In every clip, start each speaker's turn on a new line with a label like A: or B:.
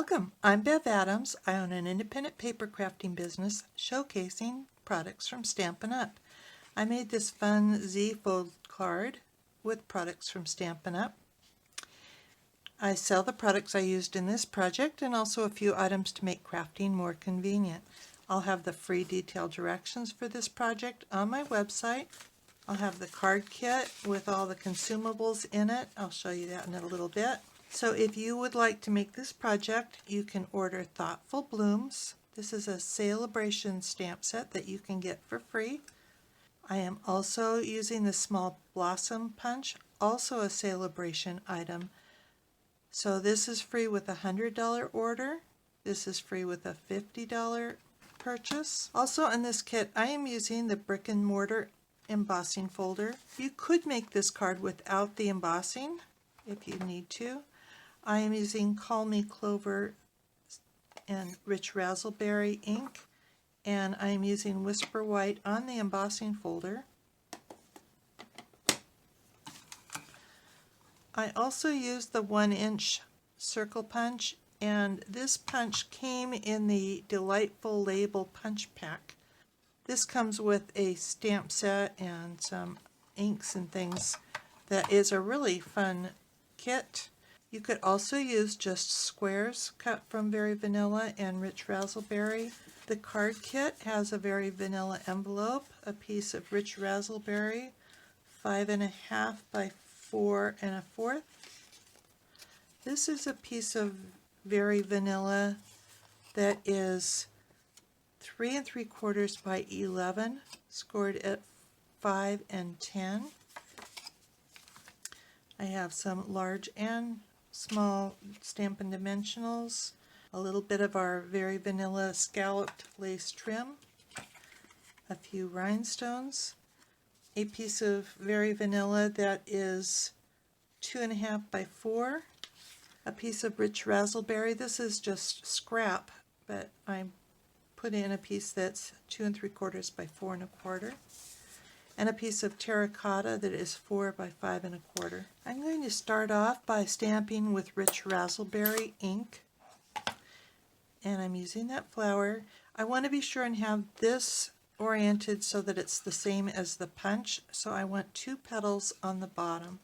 A: Welcome, I'm Bev Adams. I own an independent paper crafting business showcasing products from Stampin' Up. I made this fun Z-fold card with products from Stampin' Up. I sell the products I used in this project and also a few items to make crafting more convenient. I'll have the free detailed directions for this project on my website. I'll have the card kit with all the consumables in it. I'll show you that in a little bit. So if you would like to make this project, you can order Thoughtful Blooms. This is a Sale-a-Bration stamp set that you can get for free. I am also using the small blossom punch, also a Sale-a-Bration item. So this is free with a $100 order. This is free with a $50 purchase. Also in this kit, I am using the brick and mortar embossing folder. You could make this card without the embossing if you need to. I am using Call Me Clover and Rich Razzleberry ink, and I am using Whisper White on the embossing folder. I also used the 1-inch circle punch, and this punch came in the Delightful Label punch pack. This comes with a stamp set and some inks and things. That is a really fun kit. You could also use just squares cut from Very Vanilla and Rich Razzleberry. The card kit has a Very Vanilla envelope, a piece of Rich Razzleberry, 5.5 by 4 1/4. This is a piece of Very Vanilla that is 3 3/4 by 11, scored at 5 and 10. I have some large and small Stampin' Dimensionals, a little bit of our Very Vanilla scalloped lace trim, a few rhinestones, a piece of Very Vanilla that is 2.5 by 4, a piece of Rich Razzleberry. This is just scrap, but I put in a piece that's 2 3/4 by 4 1/4. And a piece of terracotta that is 4 by 5 1/4. I'm going to start off by stamping with Rich Razzleberry ink, and I'm using that flower. I want to be sure and have this oriented so that it's the same as the punch, so I want 2 petals on the bottom.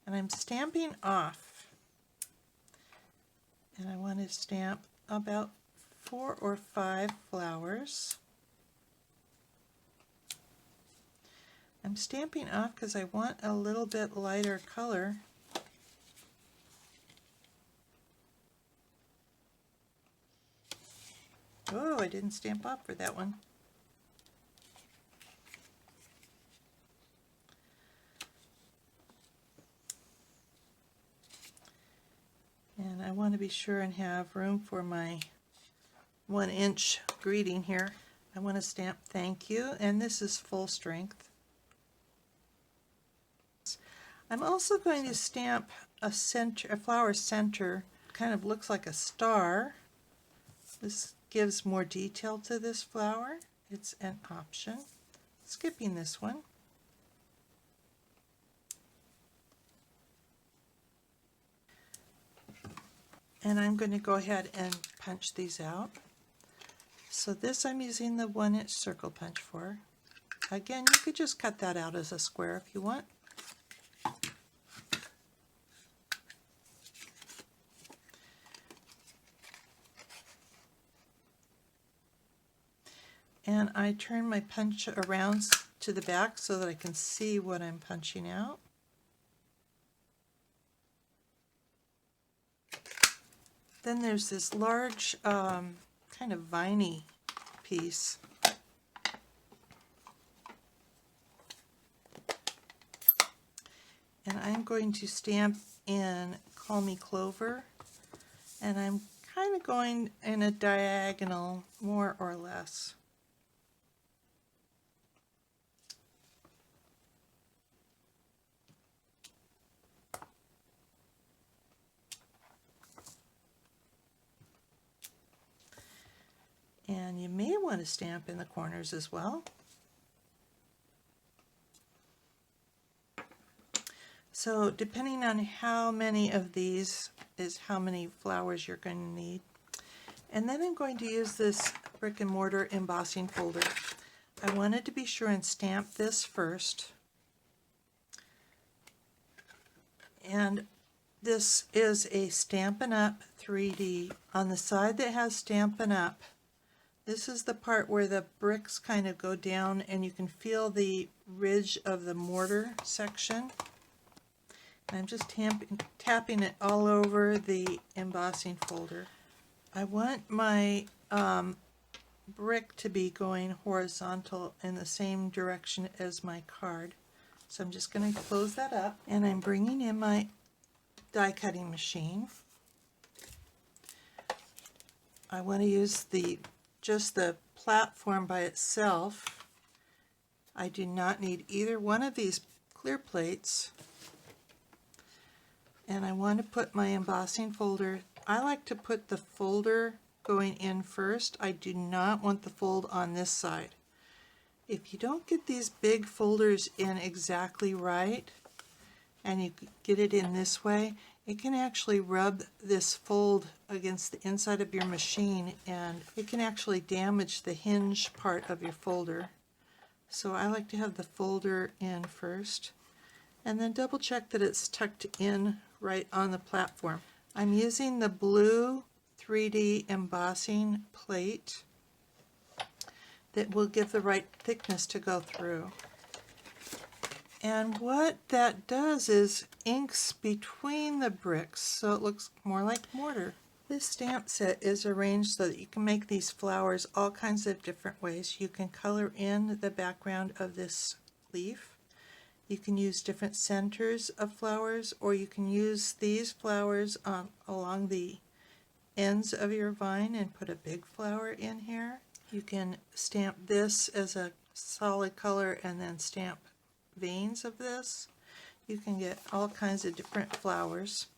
A: And I'm stamping off, and I want to stamp about 4 or 5 flowers. I'm stamping off because I want a little bit lighter color. Oh, I didn't stamp off for that one. And I want to be sure and have room for my 1-inch greeting here. I want to stamp thank you, and this is full strength. I'm also going to stamp a flower center. Kind of looks like a star. This gives more detail to this flower. It's an option. Skipping this one. And I'm going to go ahead and punch these out. So this I'm using the 1-inch circle punch for. Again, you could just cut that out as a square if you want. And I turn my punch around to the back so that I can see what I'm punching out. Then there's this large kind of viney piece. And I'm going to stamp in Call Me Clover, and I'm kind of going in a diagonal, more or less. And you may want to stamp in the corners as well. So So depending on how many of these is how many flowers you're going to need. And then I'm going to use this brick and mortar embossing folder. I wanted to be sure and stamp this first. And this is a Stampin' Up! 3D. On the side that has Stampin' Up!, this is the part where the bricks kind of go down and you can feel the ridge of the mortar section. And I'm just tapping it all over the embossing folder. I want my brick to be going horizontal in the same direction as my card. So I'm just going to close that up, and I'm bringing in my die cutting machine. I want to use just the platform by itself. I do not need either one of these clear plates. And I want to put my embossing folder, I like to put the folder going in first. I do not want the fold on this side. If you don't get these big folders in exactly right, and you get it in this way, it can actually rub this fold against the inside of your machine, and it can actually damage the hinge part of your folder. So I like to have the folder in first, and then double check that it's tucked in right on the platform. I'm using the blue 3D embossing plate that will give the right thickness to go through. And what that does is inks between the bricks so it looks more like mortar. This stamp set is arranged so that you can make these flowers all kinds of different ways. You can color in the background of this leaf. You can use different centers of flowers, or you can use these flowers along the ends of your vine and put a big flower in here. You can stamp this as a solid color and then stamp veins of this. You can get all kinds of different flowers.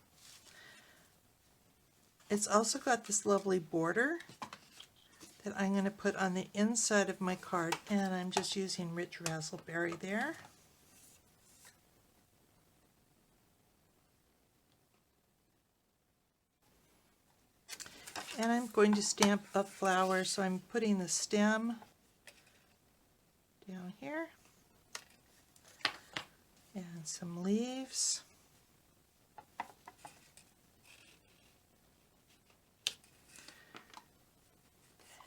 A: It's also got this lovely border that I'm going to put on the inside of my card, and I'm just using Rich Razzleberry there. And I'm going to stamp a flower, so I'm putting the stem down here and some leaves.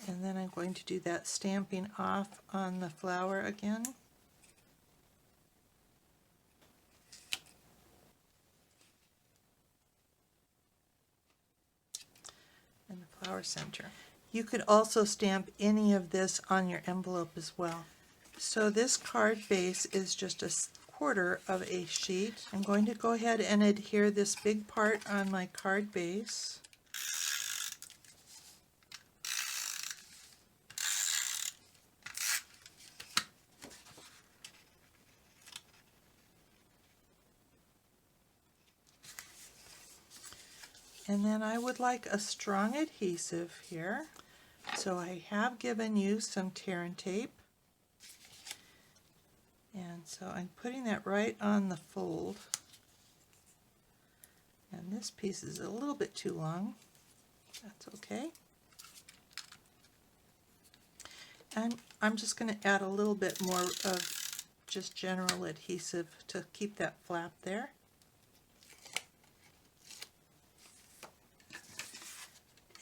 A: And then I'm going to do that stamping off on the flower again. And the flower center. You could also stamp any of this on your envelope as well. So this card base is just a quarter of a sheet. I'm going to go ahead and adhere this big part on my card base. And then I would like a strong adhesive here. So I have given you some tear and tape. And so I'm putting that right on the fold. And this piece is a little bit too long. That's okay. And I'm just going to add a little bit more of just general adhesive to keep that flap there.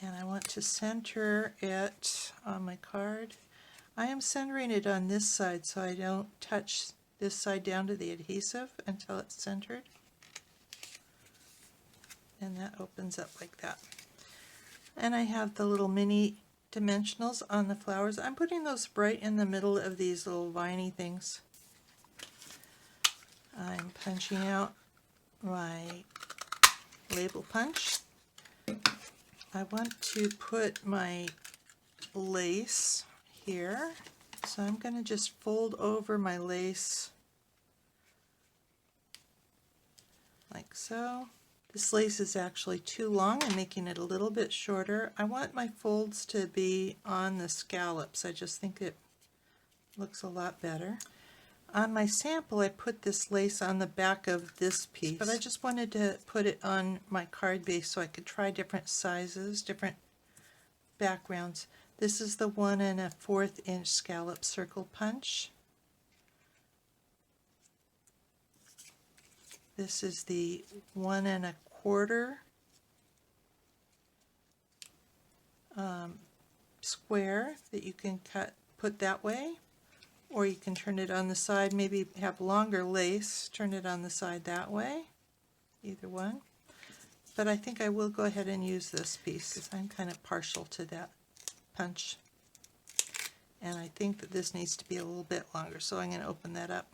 A: And I want to center it on my card. I am centering it on this side so I don't touch this side down to the adhesive until it's centered. And that opens up like that. And I have the little mini dimensionals on the flowers. I'm putting those right in the middle of these little viney things. I'm punching out my label punch. I want to put my lace here, so I'm going to just fold over my lace like so. This lace is actually too long. I'm making it a little bit shorter. I want my folds to be on the scallops. I just think it looks a lot better. On my sample, I put this lace on the back of this piece, but I just wanted to put it on my card base so I could try different sizes, different backgrounds. This is the 1 1/4 inch scallop circle punch. This is the 1 1/4 square that you can put that way, or you can turn it on the side, maybe have longer lace, turn it on the side that way, either one. But I think I will go ahead and use this piece because I'm kind of partial to that punch. And I think that this needs to be a little bit longer, so I'm going to open that up.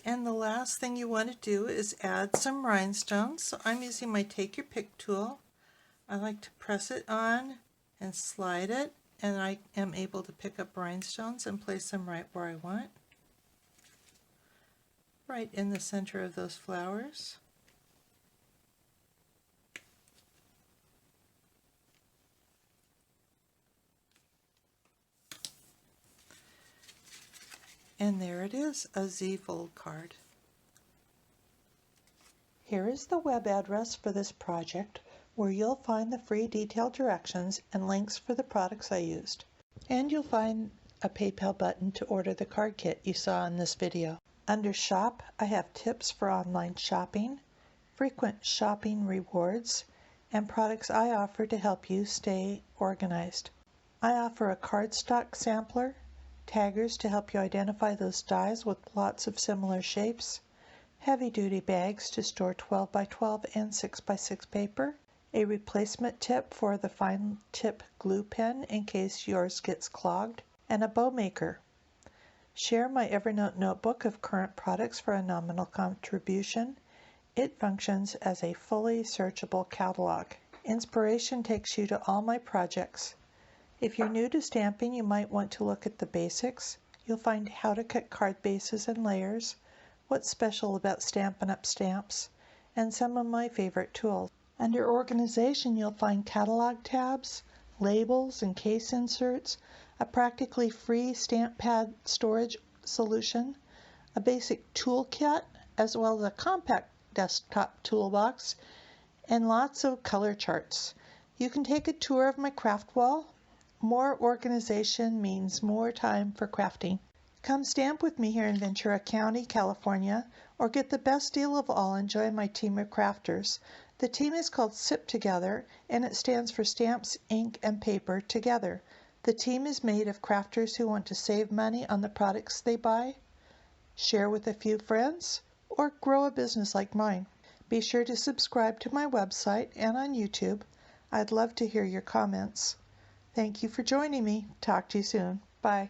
A: And the last thing you want to do is add some rhinestones. So I'm using my Take Your Pick tool. I like to press it on and slide it, and I am able to pick up rhinestones and place them right where I want. Right in the center of those flowers. And there it is, a Z-fold card. Here is the web address for this project, where you'll find the free detailed directions and links for the products I used. And you'll find a PayPal button to order the card kit you saw in this video. Under Shop, I have tips for online shopping, frequent shopping rewards, and products I offer to help you stay organized. I offer a cardstock sampler, taggers to help you identify those dies with lots of similar shapes, heavy-duty bags to store 12 by 12 and 6 by 6 paper, a replacement tip for the fine tip glue pen in case yours gets clogged, and a bow maker. Share my Evernote notebook of current products for a nominal contribution. It functions as a fully searchable catalog. Inspiration takes you to all my projects. If you're new to stamping, you might want to look at the basics. You'll find how to cut card bases and layers, what's special about Stampin' Up! Stamps, and some of my favorite tools. Under Organization, you'll find catalog tabs, labels and case inserts, a practically free stamp pad storage solution, a basic toolkit, as well as a compact desktop toolbox, and lots of color charts. You can take a tour of my craft wall. More organization means more time for crafting. Come stamp with me here in Ventura County, California, or get the best deal of all and join my team of crafters. The team is called SIP Together, and it stands for Stamps, Ink, and Paper Together. The team is made of crafters who want to save money on the products they buy, share with a few friends, or grow a business like mine. Be sure to subscribe to my website and on YouTube. I'd love to hear your comments. Thank you for joining me. Talk to you soon. Bye.